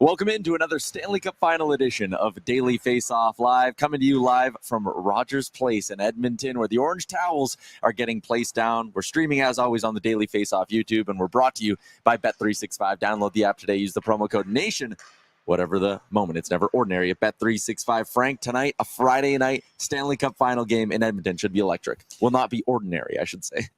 Welcome into another Stanley Cup Final edition of Daily Faceoff Live, coming to you live from Rogers Place in Edmonton, where the Orange Towels are getting placed down. We're streaming, as always, on the Daily Faceoff YouTube, and we're brought to you by Bet365. Download the app today. Use the promo code NATION. Whatever the moment, it's never ordinary at Bet365. Frank, tonight, a Friday night Stanley Cup Final game in Edmonton should be electric. Will not be ordinary, I should say.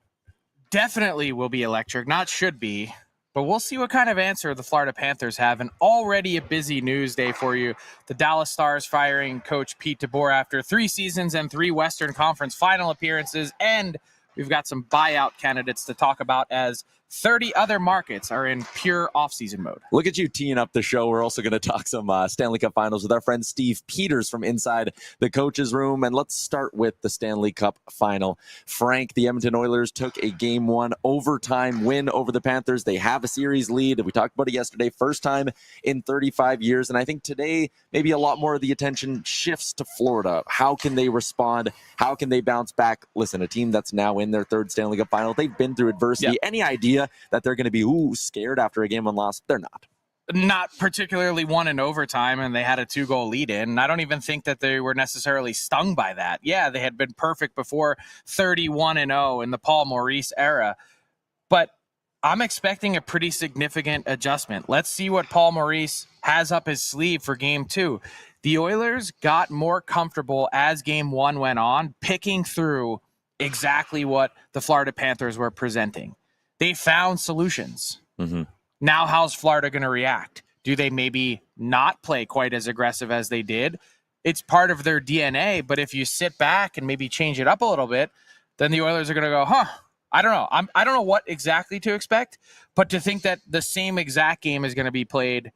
Definitely will be electric, not should be. But we'll see what kind of answer the Florida Panthers have. And already a busy news day for you. The Dallas Stars firing Coach Pete DeBoer after 3 seasons and 3 Western Conference final appearances. And we've got some buyout candidates to talk about as 30 other markets are in pure offseason mode. Look at you teeing up the show. We're also going to talk some Stanley Cup Finals with our friend Steve Peters from inside the coach's room. And let's start with the Stanley Cup Final. Frank, the Edmonton Oilers took a Game 1 overtime win over the Panthers. They have a series lead. We talked about it yesterday. First time in 35 years. And I think today, maybe a lot more of the attention shifts to Florida. How can they respond? How can they bounce back? Listen, a team that's now in their 3rd Stanley Cup Final, they've been through adversity. Yep. Any idea that they're going to be scared after a game one loss? They're not. Not particularly one in overtime, and they had a 2-goal lead in. And I don't even think that they were necessarily stung by that. Yeah, they had been perfect before 31-0 in the Paul Maurice era. But I'm expecting a pretty significant adjustment. Let's see what Paul Maurice has up his sleeve for Game 2. The Oilers got more comfortable as Game 1 went on, picking through exactly what the Florida Panthers were presenting. They found solutions. Mm-hmm. Now, how's Florida going to react? Do they maybe not play quite as aggressive as they did? It's part of their DNA, but if you sit back and maybe change it up a little bit, then the Oilers are going to go, I don't know. I don't know what exactly to expect, but to think that the same exact game is going to be played,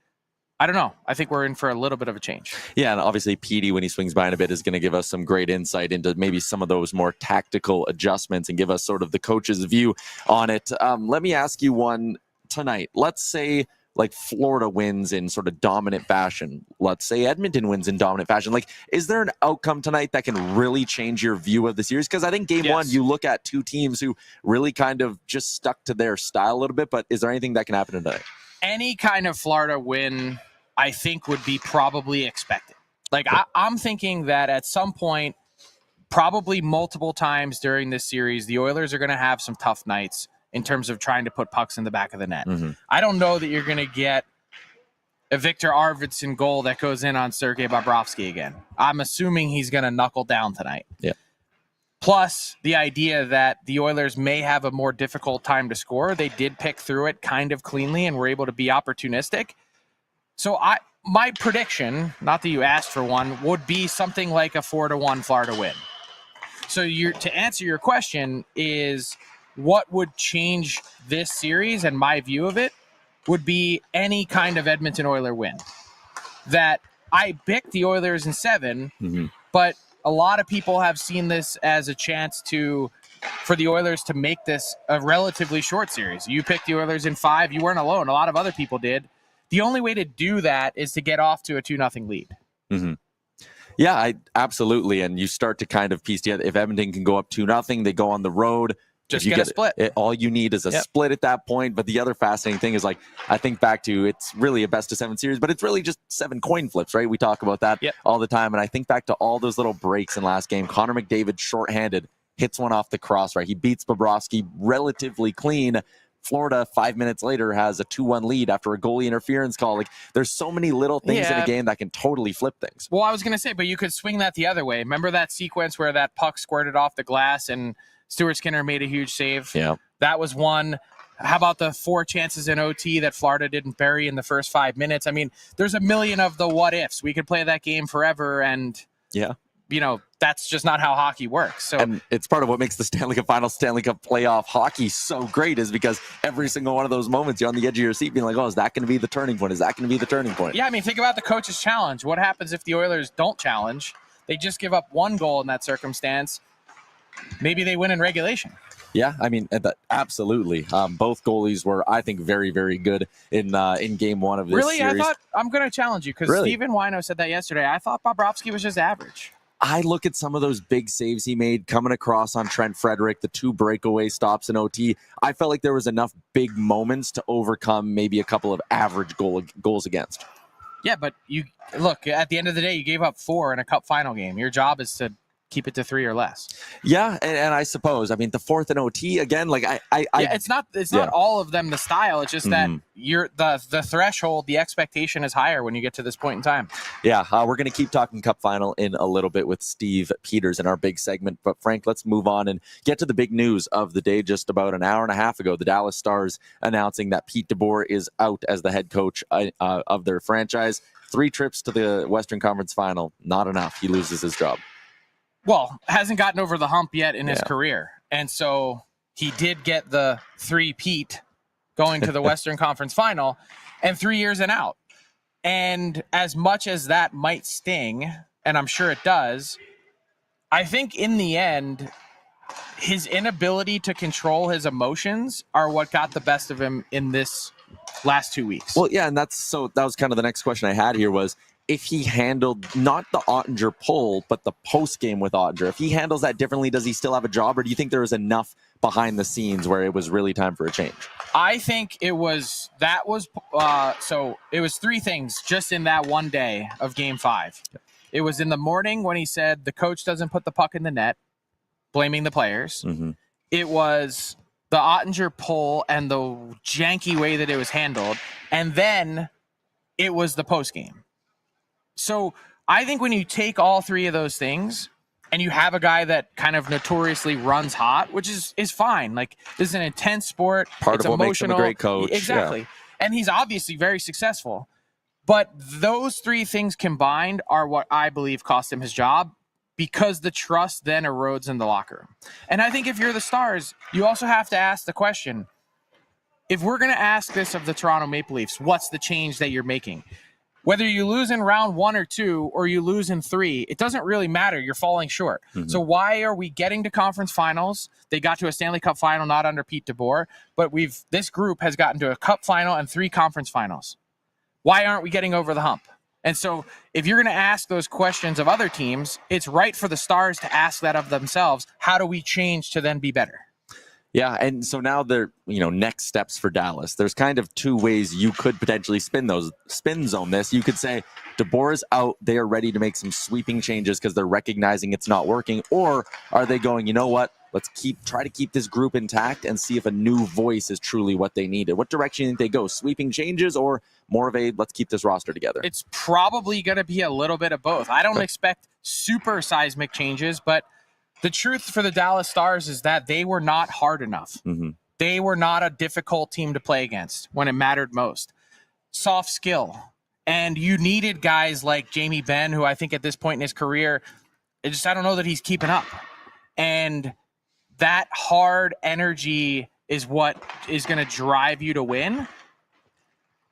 I don't know. I think we're in for a little bit of a change. Yeah, and obviously Petey, when he swings by in a bit, is going to give us some great insight into maybe some of those more tactical adjustments and give us sort of the coach's view on it. Let me ask you one tonight. Let's say like Florida wins in sort of dominant fashion. Let's say Edmonton wins in dominant fashion. Like, is there an outcome tonight that can really change your view of the series? Because I think Game 1, you look at 2 teams who really kind of just stuck to their style a little bit, but is there anything that can happen tonight? Any kind of Florida win, I think, would be probably expected. Like, I'm thinking that at some point, probably multiple times during this series, the Oilers are going to have some tough nights in terms of trying to put pucks in the back of the net. Mm-hmm. I don't know that you're going to get a Victor Arvidsson goal that goes in on Sergei Bobrovsky again. I'm assuming he's going to knuckle down tonight. Yeah. Plus, the idea that the Oilers may have a more difficult time to score. They did pick through it kind of cleanly and were able to be opportunistic. So my prediction, not that you asked for one, would be something like a 4-1 Florida win. So to answer your question is what would change this series, and my view of it would be any kind of Edmonton Oiler win. That I picked the Oilers in 7, but a lot of people have seen this as a chance for the Oilers to make this a relatively short series. You picked the Oilers in 5. You weren't alone. A lot of other people did. The only way to do that is to get off to a 2-0 lead. Mm-hmm. Yeah, absolutely. And you start to kind of piece together. If Edmonton can go up 2-0, they go on the road. Just get a split. All you need is a split at that point. But the other fascinating thing is, like, I think back to, it's really a best-of-7 series, but it's really just 7 coin flips, right? We talk about that all the time. And I think back to all those little breaks in last game. Connor McDavid, shorthanded, hits one off the cross, right? He beats Bobrovsky relatively clean. Florida, 5 minutes later, has a 2-1 lead after a goalie interference call. Like, there's so many little things in a game that can totally flip things. Well, I was going to say, but you could swing that the other way. Remember that sequence where that puck squirted off the glass and Stuart Skinner made a huge save? Yeah. That was one. How about the 4 chances in OT that Florida didn't bury in the first 5 minutes? I mean, there's a million of the what ifs. We could play that game forever, and that's just not how hockey works. So, and it's part of what makes the Stanley Cup Finals, Stanley Cup playoff hockey so great, is because every single one of those moments you're on the edge of your seat being like, is that going to be the turning point? Is that going to be the turning point? Yeah, I mean, think about the coach's challenge. What happens if the Oilers don't challenge? They just give up 1 goal in that circumstance. Maybe they win in regulation. Yeah, I mean, absolutely. Both goalies were, I think, very, very good in Game 1 of this series. Really? I thought, I'm going to challenge you, because Stephen Wino said that yesterday. I thought Bobrovsky was just average. I look at some of those big saves he made coming across on Trent Frederick, the 2 breakaway stops in OT. I felt like there was enough big moments to overcome maybe a couple of average goals against. Yeah, but you look, at the end of the day, you gave up 4 in a cup final game. Your job is to keep it to 3 or less. Yeah, and I suppose, I mean, the fourth and OT again, like it's not all of them the style. It's just that you're the threshold, the expectation is higher when you get to this point in time. Yeah, we're going to keep talking Cup final in a little bit with Steve Peters in our big segment. But Frank, let's move on and get to the big news of the day. Just about an hour and a half ago, the Dallas Stars announcing that Pete DeBoer is out as the head coach of their franchise. 3 trips to the Western Conference final, not enough. He loses his job. Well, hasn't gotten over the hump yet in his career. And so he did get the 3-peat going to the Western Conference final and 3 years and out. And as much as that might sting, and I'm sure it does, I think in the end, his inability to control his emotions are what got the best of him in this last 2 weeks. Well, yeah, and that was kind of the next question I had here was, if he handled not the Ottinger pull, but the post game with Ottinger, if he handles that differently, does he still have a job, or do you think there was enough behind the scenes where it was really time for a change? I think it was 3 things just in that one day of Game 5. Yep. It was in the morning when he said the coach doesn't put the puck in the net, blaming the players. Mm-hmm. It was the Ottinger pull and the janky way that it was handled, and then it was the post game. So I think when you take all 3 of those things and you have a guy that kind of notoriously runs hot, which is fine. Like, this is an intense sport. Part of what makes him a great coach. Exactly. Yeah. And he's obviously very successful. But those 3 things combined are what I believe cost him his job, because the trust then erodes in the locker room. And I think if you're the Stars, you also have to ask the question, if we're going to ask this of the Toronto Maple Leafs, what's the change that you're making? Whether you lose in round 1 or 2 or you lose in 3, it doesn't really matter. You're falling short. Mm-hmm. So why are we getting to conference finals? They got to a Stanley Cup final, not under Pete DeBoer, but this group has gotten to a cup final and 3 conference finals. Why aren't we getting over the hump? And so if you're going to ask those questions of other teams, it's right for the Stars to ask that of themselves. How do we change to then be better? Yeah, and so now they're, next steps for Dallas. There's kind of 2 ways you could potentially spin zone this. You could say DeBoer is out. They are ready to make some sweeping changes because they're recognizing it's not working. Or are they going, you know what? Let's try to keep this group intact and see if a new voice is truly what they needed. What direction do you think they go? Sweeping changes or more of a let's keep this roster together? It's probably going to be a little bit of both. I don't expect super seismic changes, but the truth for the Dallas Stars is that they were not hard enough. Mm-hmm. They were not a difficult team to play against when it mattered most. Soft skill. And you needed guys like Jamie Benn, who I think at this point in his career, I don't know that he's keeping up. And that hard energy is what is going to drive you to win.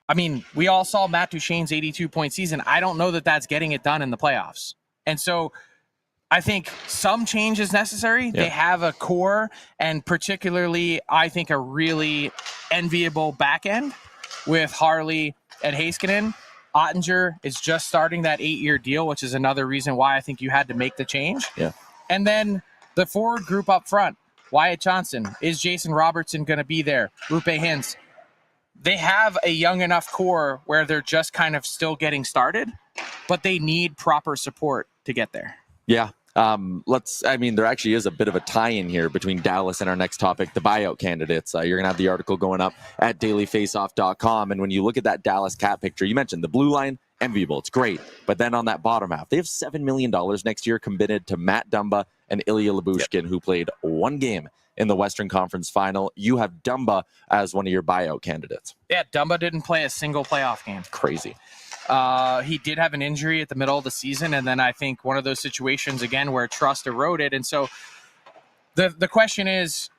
I mean, we all saw Matt Duchene's 82-point season. I don't know that that's getting it done in the playoffs. And so I think some change is necessary. Yeah. They have a core, and particularly, I think, a really enviable back end with Harley and Heiskanen. Ottinger is just starting that 8-year deal, which is another reason why I think you had to make the change. Yeah. And then the forward group up front, Wyatt Johnson, is Jason Robertson going to be there? Rupe Hintz. They have a young enough core where they're just kind of still getting started, but they need proper support to get there. Yeah. There actually is a bit of a tie-in here between Dallas and our next topic, the buyout candidates. You're going to have the article going up at dailyfaceoff.com. And when you look at that Dallas cap picture, you mentioned the blue line, enviable. It's great. But then on that bottom half, they have $7 million next year committed to Matt Dumba and Ilya Lyubushkin, who played 1 game in the Western Conference final. You have Dumba as one of your buyout candidates. Yeah, Dumba didn't play a single playoff game. Crazy. He did have an injury at the middle of the season, and then I think one of those situations, again, where trust eroded. And so the question is,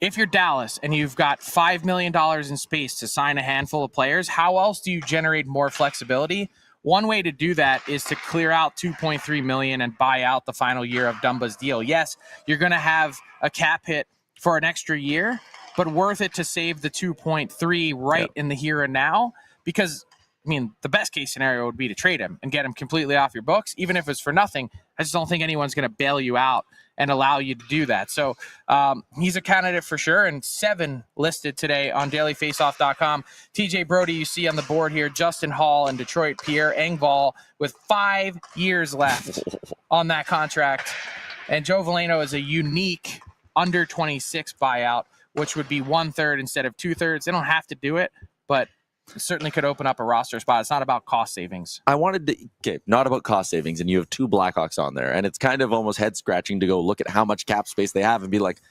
if you're Dallas and you've got $5 million in space to sign a handful of players, how else do you generate more flexibility? One way to do that is to clear out $2.3 million and buy out the final year of Dumba's deal. Yes, you're going to have a cap hit for an extra year, but worth it to save the 2.3 right in the here and now, because the best case scenario would be to trade him and get him completely off your books, even if it's for nothing. I just don't think anyone's going to bail you out and allow you to do that. So he's a candidate for sure, and 7 listed today on dailyfaceoff.com. TJ Brodie, you see on the board here, Justin Hall in Detroit, Pierre Engvall with 5 years left on that contract. And Joe Veleno is a unique under 26 buyout, which would be 1/3 instead of 2/3. They don't have to do it, but it certainly could open up a roster spot. It's not about cost savings. Not about cost savings, and you have 2 Blackhawks on there, and it's kind of almost head scratching to go look at how much cap space they have and be like,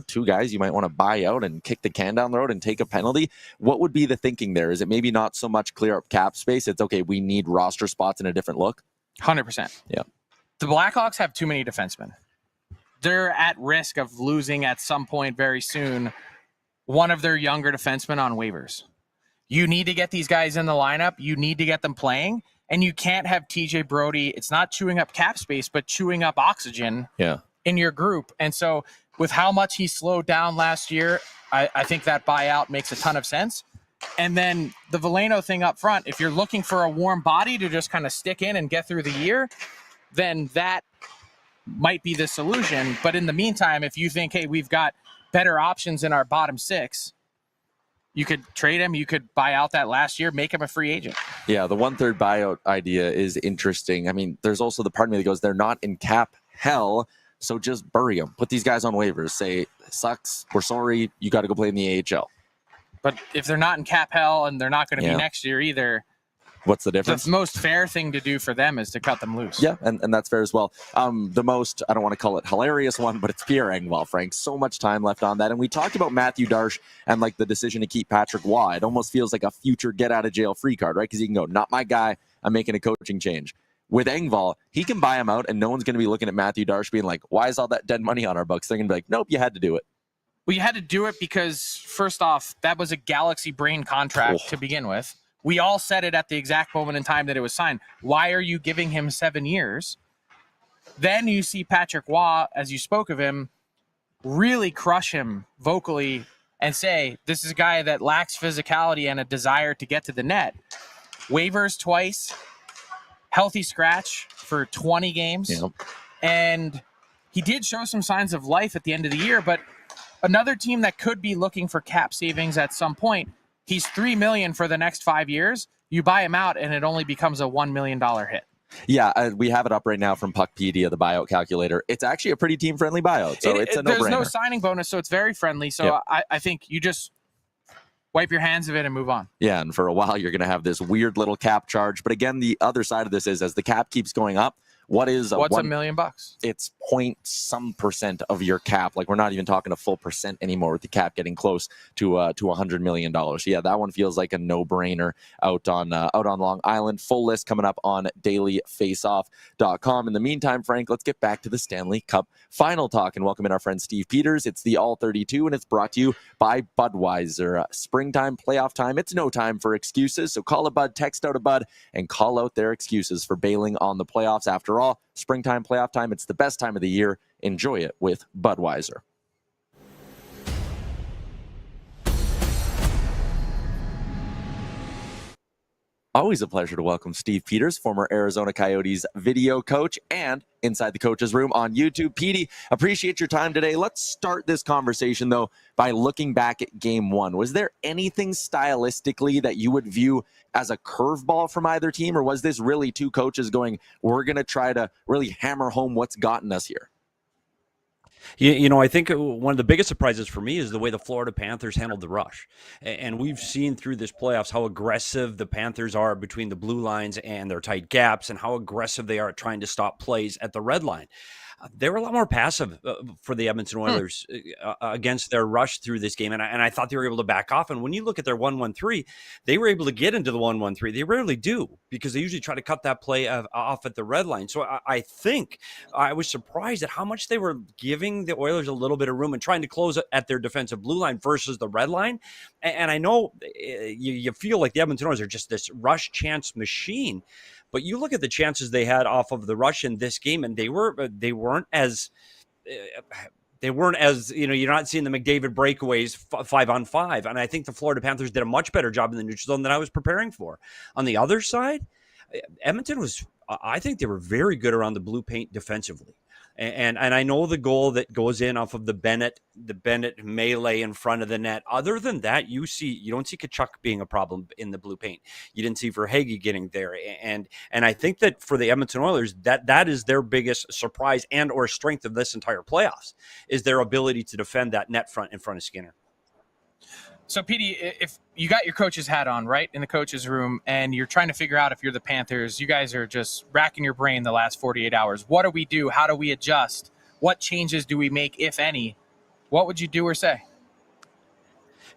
2 guys you might want to buy out and kick the can down the road and take a penalty. What would be the thinking there? Is it maybe not so much clear up cap space? It's okay, we need roster spots in a different look. 100%. Yeah. The Blackhawks have too many defensemen. They're at risk of losing at some point very soon one of their younger defensemen on waivers. You need to get these guys in the lineup. You need to get them playing. And you can't have TJ Brodie. It's not chewing up cap space, but chewing up oxygen in your group. And so with how much he slowed down last year, I think that buyout makes a ton of sense. And then the Veleno thing up front, if you're looking for a warm body to just kind of stick in and get through the year, then that might be the solution. But in the meantime, if you think, hey, we've got better options in our bottom 6, you could trade him. You could buy out that last year, make him a free agent. Yeah, the 1/3 buyout idea is interesting. I mean, there's also the part of me that goes, they're not in cap hell, so just bury them. Put these guys on waivers. Say, sucks, we're sorry, you got to go play in the AHL. But if they're not in cap hell and they're not going to be next year either, what's the difference? The most fair thing to do for them is to cut them loose. Yeah, and that's fair as well. The most, I don't want to call it hilarious one, but it's Pierre Engvall, Frank. So much time left on that. And we talked about Matthew Darche and like the decision to keep Patrick Waugh. It almost feels like a future get-out-of-jail-free card, right? Because he can go, not my guy, I'm making a coaching change. With Engvall, he can buy him out, and no one's going to be looking at Matthew Darche being like, why is all that dead money on our books? They're going to be like, nope, you had to do it. Well, you had to do it because, first off, that was a Galaxy Brain contract to begin with. We all said it at the exact moment in time that it was signed. Why are you giving him 7 years? Then you see Patrick Waugh, as you spoke of him, really crush him vocally and say, this is a guy that lacks physicality and a desire to get to the net. Waivers twice, healthy scratch for 20 games. Yep. And he did show some signs of life at the end of the year, but another team that could be looking for cap savings at some point, he's $3 million for the next 5 years. You buy him out, and it only becomes a $1 million hit. Yeah, we have it up right now from Puckpedia, the buyout calculator. It's actually a pretty team-friendly buyout, so it's a no-brainer. There's no signing bonus, so it's very friendly. So I think you just wipe your hands of it and move on. Yeah, and for a while, you're going to have this weird little cap charge. But again, the other side of this is, as the cap keeps going up, what's $1 million? It's point some percent of your cap. Like, we're not even talking a full percent anymore with the cap getting close to $100 million. So yeah, that one feels like a no-brainer out on Long Island. Full list coming up on dailyfaceoff.com. In the meantime, Frank, let's get back to the Stanley Cup final talk and welcome in our friend Steve Peters. It's the All 32, and it's brought to you by Budweiser. Springtime, playoff time. It's no time for excuses. So call a bud, text out a bud, and call out their excuses for bailing on the playoffs. After all, springtime, playoff time, it's the best time of the year. Enjoy it with Budweiser. Always a pleasure to welcome Steve Peters, former Arizona Coyotes video coach and Inside the Coach's Room on YouTube. Petey, appreciate your time today. Let's start this conversation, though, by looking back at Game 1. Was there anything stylistically that you would view as a curveball from either team, or was this really two coaches going, we're going to try to really hammer home what's gotten us here? You know, I think one of the biggest surprises for me is the way the Florida Panthers handled the rush. And we've seen through this playoffs how aggressive the Panthers are between the blue lines and their tight gaps, and how aggressive they are at trying to stop plays at the red line. They were a lot more passive for the Edmonton Oilers against their rush through this game. And I thought they were able to back off. And when you look at their 1-1-3, they were able to get into the 1-1-3. They rarely do, because they usually try to cut that play off at the red line. So I think I was surprised at how much they were giving the Oilers a little bit of room and trying to close at their defensive blue line versus the red line. And I know you feel like the Edmonton Oilers are just this rush chance machine. But you look at the chances they had off of the rush in this game, and they weren't as you're not seeing the McDavid breakaways 5-on-5. And I think the Florida Panthers did a much better job in the neutral zone than I was preparing for. On the other side, Edmonton I think they were very good around the blue paint defensively. And I know the goal that goes in off of the Bennett melee in front of the net. Other than that, you don't see Tkachuk being a problem in the blue paint. You didn't see Verhaeghe getting there. And I think that for the Edmonton Oilers, that is their biggest surprise and or strength of this entire playoffs, is their ability to defend that net front in front of Skinner. So, Petey, if you got your coach's hat on, right, in the coach's room, and you're trying to figure out if you're the Panthers, you guys are just racking your brain the last 48 hours. What do we do? How do we adjust? What changes do we make, if any? What would you do or say?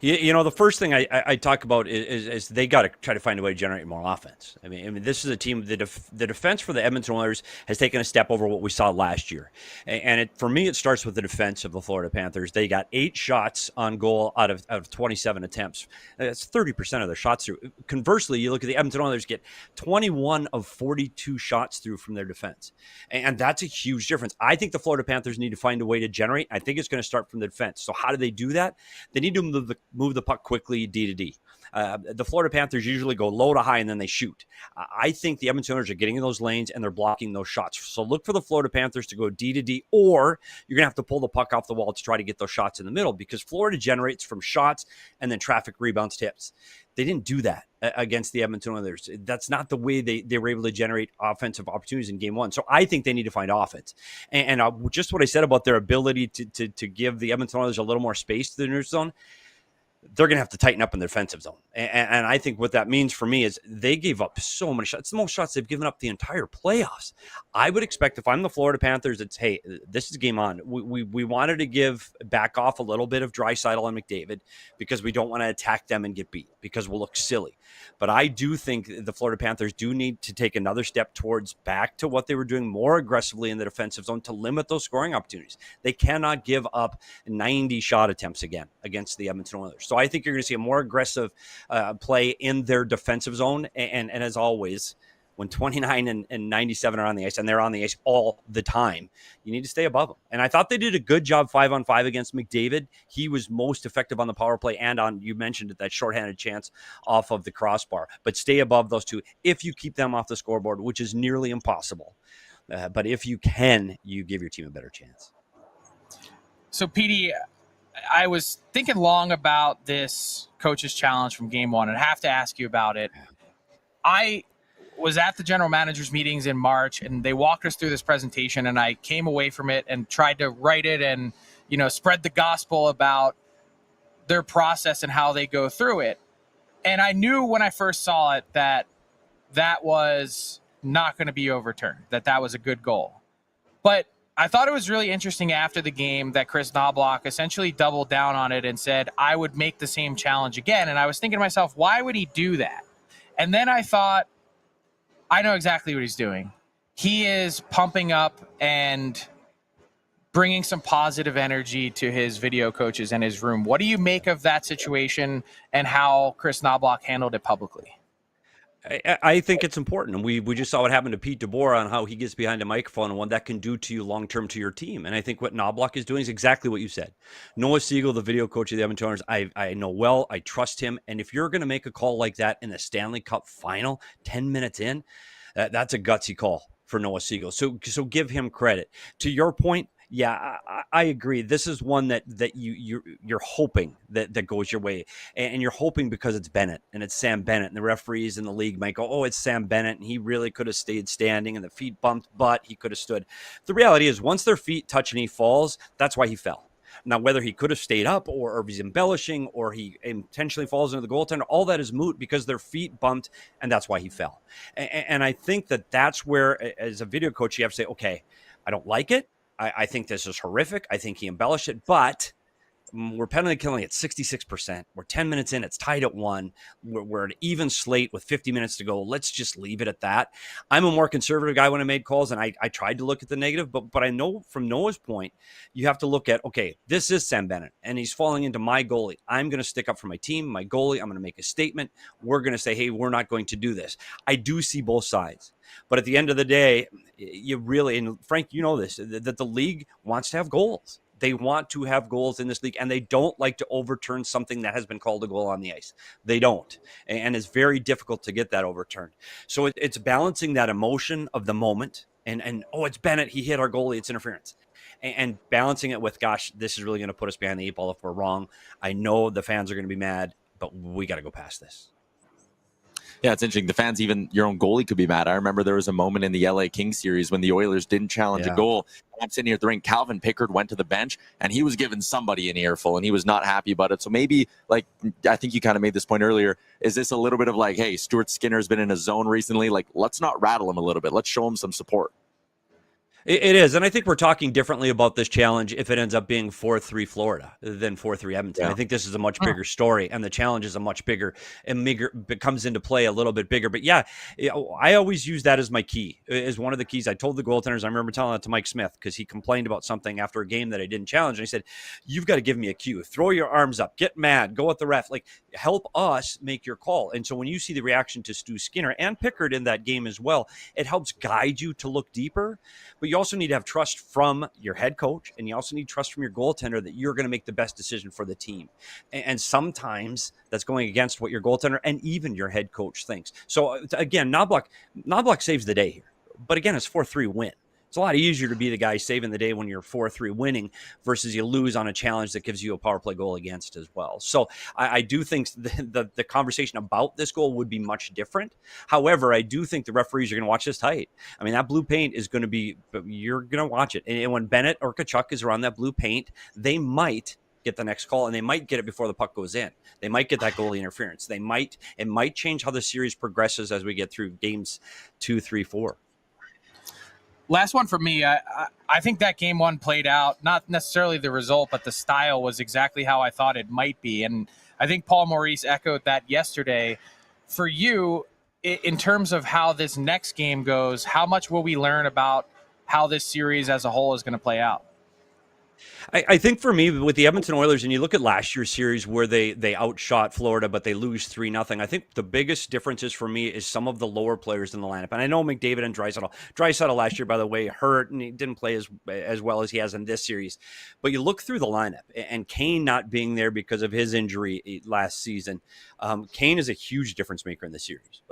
The first thing I talk about is they got to try to find a way to generate more offense. I mean, this is a team, the defense for the Edmonton Oilers has taken a step over what we saw last year. And for me, it starts with the defense of the Florida Panthers. They got 8 shots on goal out of 27 attempts. That's 30% of their shots through. Conversely, you look at the Edmonton Oilers, get 21 of 42 shots through from their defense. And that's a huge difference. I think the Florida Panthers need to find a way to generate. I think it's going to start from the defense. So how do they do that? They need to move the puck quickly D to D. The Florida Panthers usually go low to high and then they shoot. I think the Edmonton Oilers are getting in those lanes and they're blocking those shots. So look for the Florida Panthers to go D to D, or you're going to have to pull the puck off the wall to try to get those shots in the middle, because Florida generates from shots and then traffic rebounds, tips. They didn't do that against the Edmonton Oilers. That's not the way they were able to generate offensive opportunities in game one. So I think they need to find offense. And just what I said about their ability to give the Edmonton Oilers a little more space to the neutral zone, they're going to have to tighten up in the defensive zone. And I think what that means for me is they gave up so many shots. It's the most shots they've given up the entire playoffs. I would expect, if I'm the Florida Panthers, it's, hey, this is game on. We wanted to back off a little bit of Draisaitl and McDavid because we don't want to attack them and get beat, because we'll look silly. But I do think the Florida Panthers do need to take another step towards back to what they were doing more aggressively in the defensive zone to limit those scoring opportunities. They cannot give up 90 shot attempts again against the Edmonton Oilers. So I think you're going to see a more aggressive play in their defensive zone. And as always, when 29 and 97 are on the ice, and they're on the ice all the time, you need to stay above them. And I thought they did a good job 5-on-5 against McDavid. He was most effective on the power play and on, you mentioned it, that shorthanded chance off of the crossbar. But stay above those two if you keep them off the scoreboard, which is nearly impossible. But if you can, you give your team a better chance. So, Petey, I was thinking long about this coach's challenge from game one, and I have to ask you about it. I was at the general managers meetings in March, and they walked us through this presentation, and I came away from it and tried to write it and, spread the gospel about their process and how they go through it. And I knew when I first saw it that was not going to be overturned, that was a good goal. But I thought it was really interesting after the game that Chris Knoblauch essentially doubled down on it and said, I would make the same challenge again. And I was thinking to myself, why would he do that? And then I thought, I know exactly what he's doing. He is pumping up and bringing some positive energy to his video coaches in his room. What do you make of that situation and how Chris Knoblauch handled it publicly? I think it's important. And we just saw what happened to Pete DeBoer on how he gets behind a microphone and what that can do to you long-term to your team. And I think what Knoblauch is doing is exactly what you said. Noah Siegel, the video coach of the Edmonton Oilers, I know well, I trust him. And if you're going to make a call like that in the Stanley Cup final, 10 minutes in, that's a gutsy call for Noah Siegel. So give him credit. To your point, yeah, I agree. This is one that you're hoping that goes your way, and you're hoping because it's Bennett and it's Sam Bennett, and the referees in the league might go, oh, it's Sam Bennett, and he really could have stayed standing, and the feet bumped, but he could have stood. The reality is, once their feet touch and he falls, that's why he fell. Now, whether he could have stayed up or if he's embellishing or he intentionally falls into the goaltender, all that is moot because their feet bumped, and that's why he fell. And I think that's where, as a video coach, you have to say, okay, I don't like it. I think this is horrific. I think he embellished it, but we're penalty killing at 66%. We're 10 minutes in. It's tied at 1. We're an even slate with 50 minutes to go. Let's just leave it at that. I'm a more conservative guy when I made calls, and I tried to look at the negative, but I know from Noah's point, you have to look at, okay, this is Sam Bennett, and he's falling into my goalie. I'm going to stick up for my team, my goalie. I'm going to make a statement. We're going to say, hey, we're not going to do this. I do see both sides. But at the end of the day, you really, and Frank, you know this, that the league wants to have goals. They want to have goals in this league, and they don't like to overturn something that has been called a goal on the ice. They don't. And it's very difficult to get that overturned. So it's balancing that emotion of the moment and oh, it's Bennett. He hit our goalie. It's interference. And balancing it with, gosh, this is really going to put us behind the 8 ball if we're wrong. I know the fans are going to be mad, but we got to go past this. Yeah, it's interesting. The fans, even your own goalie could be mad. I remember there was a moment in the LA Kings series when the Oilers didn't challenge a goal. I'm sitting here at the rink. Calvin Pickard went to the bench, and he was giving somebody an earful, and he was not happy about it. So maybe, like, I think you kind of made this point earlier, is this a little bit of like, hey, Stuart Skinner's been in a zone recently. Like, let's not rattle him a little bit. Let's show him some support. It is, and I think we're talking differently about this challenge if it ends up being 4-3 Florida than 4-3 Edmonton. Yeah. I think this is a much bigger story, and the challenge is a much bigger and bigger, comes into play a little bit bigger. But yeah, I always use that as my key, as one of the keys. I told the goaltenders, I remember telling that to Mike Smith because he complained about something after a game that I didn't challenge, and I said, "You've got to give me a cue. Throw your arms up, get mad, go at the ref, like help us make your call." And so when you see the reaction to Stu Skinner and Pickard in that game as well, it helps guide you to look deeper. But you also need to have trust from your head coach, and you also need trust from your goaltender that you're going to make the best decision for the team. And sometimes that's going against what your goaltender and even your head coach thinks. So again, Knoblauch saves the day here. But again, it's 4-3 win. It's a lot easier to be the guy saving the day when you're 4-3 winning versus you lose on a challenge that gives you a power play goal against as well. So I do think the conversation about this goal would be much different. However, I do think the referees are going to watch this tight. I mean, that blue paint is going to be, you're going to watch it. And when Bennett or Tkachuk is around that blue paint, they might get the next call, and they might get it before the puck goes in. They might get that goalie interference. It might change how the series progresses as we get through games 2, 3, 4. Last one for me. I think that game one played out, not necessarily the result, but the style was exactly how I thought it might be. And I think Paul Maurice echoed that yesterday. For you, in terms of how this next game goes, how much will we learn about how this series as a whole is going to play out? I think for me, with the Edmonton Oilers, and you look at last year's series where they outshot Florida, but they lose 3-0. I think the biggest differences for me is some of the lower players in the lineup. And I know McDavid and Draisaitl last year, by the way, hurt, and he didn't play as well as he has in this series. But you look through the lineup, and Kane not being there because of his injury last season, Kane is a huge difference maker in the series.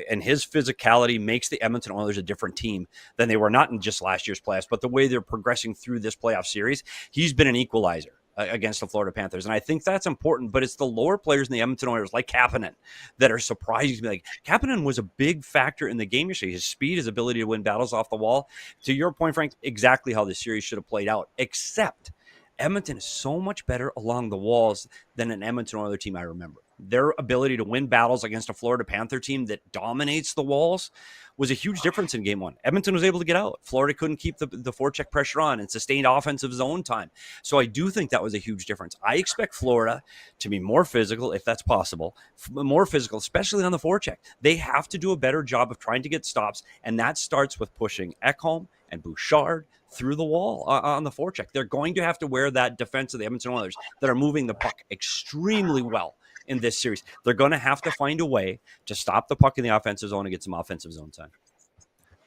And his physicality makes the Edmonton Oilers a different team than they were, not in just last year's playoffs, but the way they're progressing through this playoff series. He's been an equalizer against the Florida Panthers, and I think that's important. But it's the lower players in the Edmonton Oilers, like Kapanen, that are surprising me. Like, Kapanen was a big factor in the game yesterday. His speed, his ability to win battles off the wall. To your point, Frank, exactly how this series should have played out, except Edmonton is so much better along the walls than an Edmonton Oilers team I remember. Their ability to win battles against a Florida Panther team that dominates the walls was a huge difference in game one. Edmonton was able to get out. Florida couldn't keep the forecheck pressure on and sustained offensive zone time. So I do think that was a huge difference. I expect Florida to be more physical, if that's possible, more physical, especially on the forecheck. They have to do a better job of trying to get stops, and that starts with pushing Ekholm and Bouchard through the wall on the forecheck. They're going to have to wear that defense of the Edmonton Oilers that are moving the puck extremely well in this series. They're going to have to find a way to stop the puck in the offensive zone and get some offensive zone time.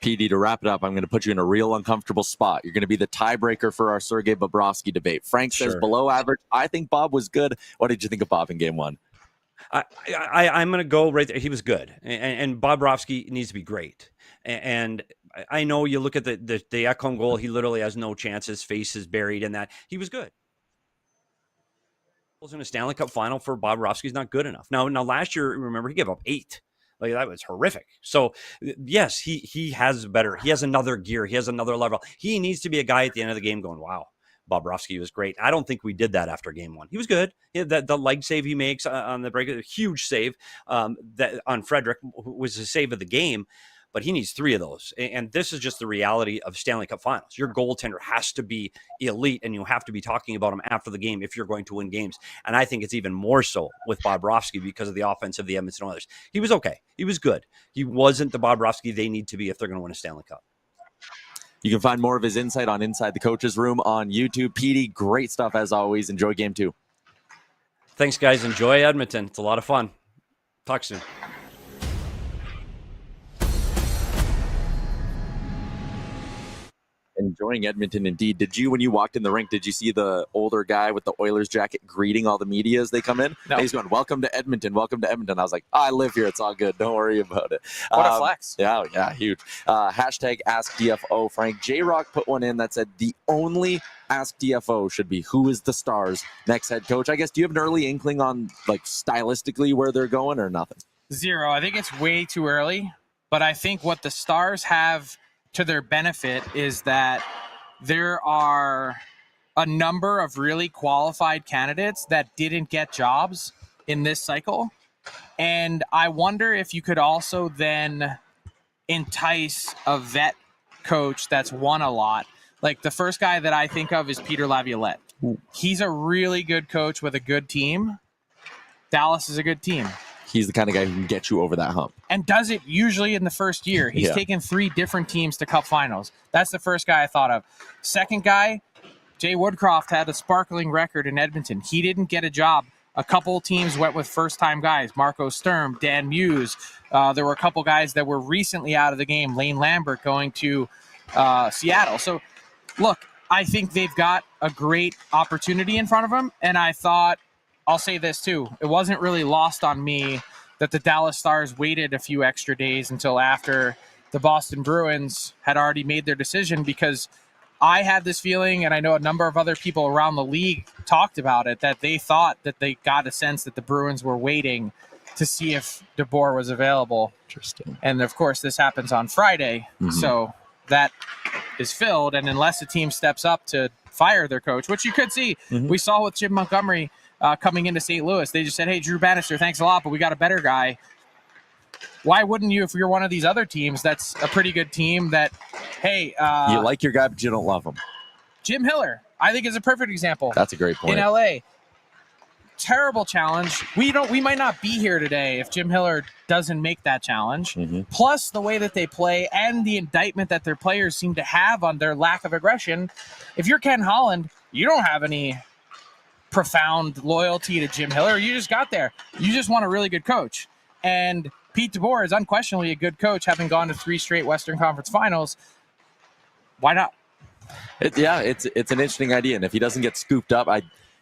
PD, to wrap it up, I'm going to put you in a real uncomfortable spot. You're going to be the tiebreaker for our Sergei Bobrovsky debate. Frank says below average. I think Bob was good. What did you think of Bob in game one? I'm going to go right there. He was good. And Bobrovsky needs to be great. And I know you look at the Ekholm goal, he literally has no chance. His face is buried in that. He was good. In a Stanley Cup final for Bobrovsky is not good enough. Now last year, remember, he gave up 8. Like, that was horrific. So yes, he has better. He has another gear. He has another level. He needs to be a guy at the end of the game going, wow, Bobrovsky was great. I don't think we did that after game one. He was good. The leg save he makes on the break, a huge save that on Frederick was the save of the game. But he needs 3 of those. And this is just the reality of Stanley Cup finals. Your goaltender has to be elite, and you have to be talking about him after the game if you're going to win games. And I think it's even more so with Bobrovsky because of the offense of the Edmonton Oilers. He was okay. He was good. He wasn't the Bobrovsky they need to be if they're going to win a Stanley Cup. You can find more of his insight on Inside the Coach's Room on YouTube. PD, great stuff as always. Enjoy game 2. Thanks, guys. Enjoy Edmonton. It's a lot of fun. Talk soon. enjoying Edmonton indeed. Did you, when you walked in the rink, did you see the older guy with the Oilers jacket greeting all the media as they come in? No. And he's going, welcome to Edmonton, welcome to Edmonton. I was like, I live here. It's all good. Don't worry about it. What a flex. Yeah, huge. Hashtag Ask DFO. Frank J-Rock put one in that said the only Ask DFO should be who is the Stars' next head coach. I guess, do you have an early inkling on, like, stylistically where they're going or nothing? Zero. I think it's way too early, but I think what the Stars have to their benefit is that there are a number of really qualified candidates that didn't get jobs in this cycle. And I wonder if you could also then entice a vet coach that's won a lot. Like the first guy that I think of is Peter Laviolette. He's a really good coach with a good team. Dallas is a good team. He's the kind of guy who can get you over that hump. And does it usually in the first year. He's taken 3 different teams to Cup finals. That's the first guy I thought of. Second guy, Jay Woodcroft had a sparkling record in Edmonton. He didn't get a job. A couple teams went with first-time guys. Marco Sturm, Dan Muse. There were a couple guys that were recently out of the game. Lane Lambert going to Seattle. So, look, I think they've got a great opportunity in front of them. And I thought, I'll say this too. It wasn't really lost on me that the Dallas Stars waited a few extra days until after the Boston Bruins had already made their decision, because I had this feeling, and I know a number of other people around the league talked about it, that they thought that they got a sense that the Bruins were waiting to see if DeBoer was available. Interesting. And of course, this happens on Friday. Mm-hmm. So that is filled. And unless a team steps up to fire their coach, which you could see, we saw with Jim Montgomery coming into St. Louis, they just said, hey, Drew Bannister, thanks a lot, but we got a better guy. Why wouldn't you, if you're one of these other teams that's a pretty good team that, hey... you like your guy, but you don't love him. Jim Hiller, I think, is a perfect example. That's a great point. In L.A., terrible challenge. We might not be here today if Jim Hiller doesn't make that challenge. Plus, the way that they play and the indictment that their players seem to have on their lack of aggression. If you're Ken Holland, you don't have any profound loyalty to Jim Hiller. You just got there. You just want a really good coach. And Pete DeBoer is unquestionably a good coach, having gone to 3 straight Western Conference Finals. Why not? It's an interesting idea. And if he doesn't get scooped up,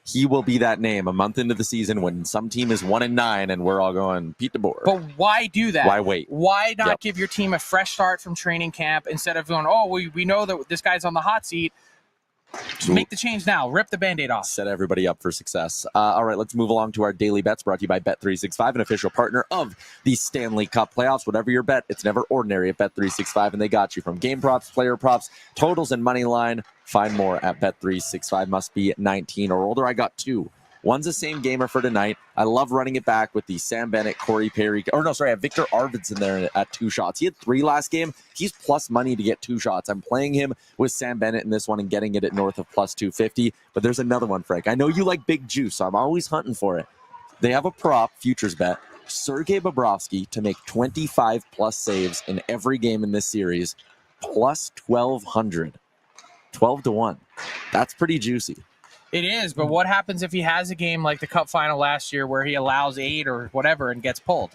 he will be that name a month into the season when some team is 1-9 and we're all going, Pete DeBoer. But why do that? Why wait? Why not give your team a fresh start from training camp instead of going, oh, we know that this guy's on the hot seat. Just make the change now. Rip the Band-Aid off. Set everybody up for success. All right, let's move along to our daily bets, brought to you by Bet365, an official partner of the Stanley Cup playoffs. Whatever your bet, it's never ordinary at Bet365, and they got you from game props, player props, totals, and money line. Find more at Bet365. Must be 19 or older. I got 2. One's a same gamer for tonight. I love running it back with the Sam Bennett, Corey Perry. I have Victor Arvidsson there at 2 shots. He had 3 last game. He's plus money to get 2 shots. I'm playing him with Sam Bennett in this one and getting it at north of plus 250. But there's another one, Frank. I know you like big juice, so I'm always hunting for it. They have a prop, futures bet. Sergei Bobrovsky to make 25 plus saves in every game in this series, plus 1,200. 12-1. That's pretty juicy. It is, but what happens if he has a game like the Cup final last year where he allows 8 or whatever and gets pulled?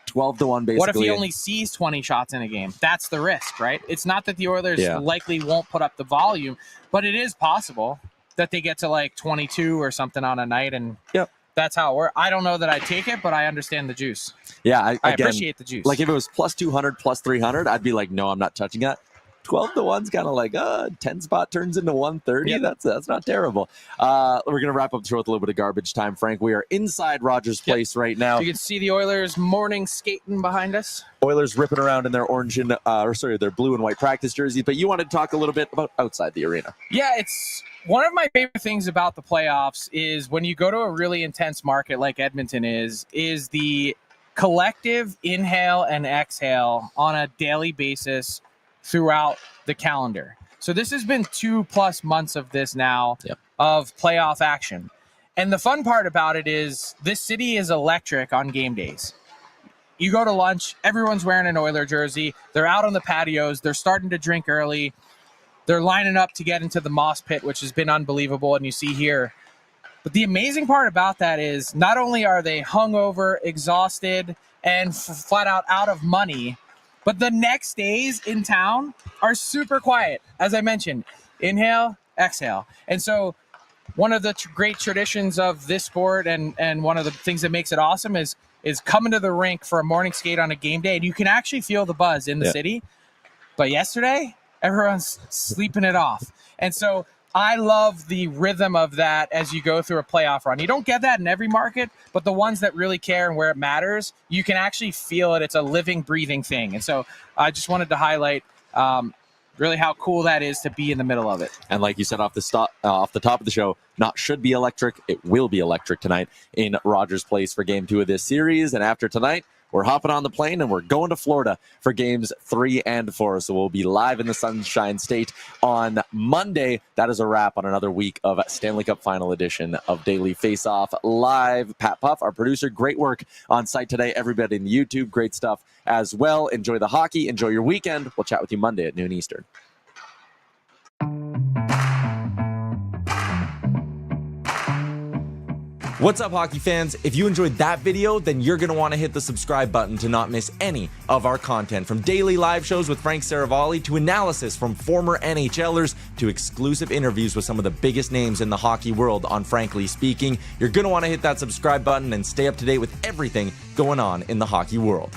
12-1, basically. What if he only sees 20 shots in a game? That's the risk, right? It's not that the Oilers likely won't put up the volume, but it is possible that they get to like 22 or something on a night, and that's how it works. I don't know that I take it, but I understand the juice. Yeah, I appreciate the juice. Like if it was plus 200, plus 300, I'd be like, no, I'm not touching that. 12-1's kind of like 10 spot turns into 130. Yep. That's not terrible. We're gonna wrap up the show with a little bit of garbage time, Frank. We are inside Rogers Place right now. So you can see the Oilers morning skating behind us. Oilers ripping around in their their blue and white practice jerseys. But you wanted to talk a little bit about outside the arena. Yeah, it's one of my favorite things about the playoffs is when you go to a really intense market like Edmonton is the collective inhale and exhale on a daily basis throughout the calendar. So this has been 2+ months of this now of playoff action. And the fun part about it is this city is electric on game days. You go to lunch, everyone's wearing an Oiler jersey. They're out on the patios. They're starting to drink early. They're lining up to get into the moss pit, which has been unbelievable. And you see here. But the amazing part about that is not only are they hungover, exhausted, and flat out of money, But the next days in town are super quiet. As I mentioned, inhale, exhale. And so one of the great traditions of this sport and one of the things that makes it awesome is coming to the rink for a morning skate on a game day, and you can actually feel the buzz in the city. But yesterday, everyone's sleeping it off. And so I love the rhythm of that as you go through a playoff run. You don't get that in every market, but the ones that really care and where it matters, you can actually feel it. It's a living, breathing thing. And so I just wanted to highlight really how cool that is to be in the middle of it. And like you said off the top of the show, not should be electric, it will be electric tonight in Rogers Place for Game 2 of this series. And after tonight, we're hopping on the plane and we're going to Florida for Games 3 and 4. So we'll be live in the Sunshine State on Monday. That is a wrap on another week of Stanley Cup Final Edition of Daily Faceoff Live. Pat Puff, our producer, great work on site today. Everybody in the YouTube, great stuff as well. Enjoy the hockey. Enjoy your weekend. We'll chat with you Monday at noon Eastern. What's up, hockey fans? If you enjoyed that video, then you're going to want to hit the subscribe button to not miss any of our content. From daily live shows with Frank Seravalli to analysis from former NHLers to exclusive interviews with some of the biggest names in the hockey world on Frankly Speaking. You're going to want to hit that subscribe button and stay up to date with everything going on in the hockey world.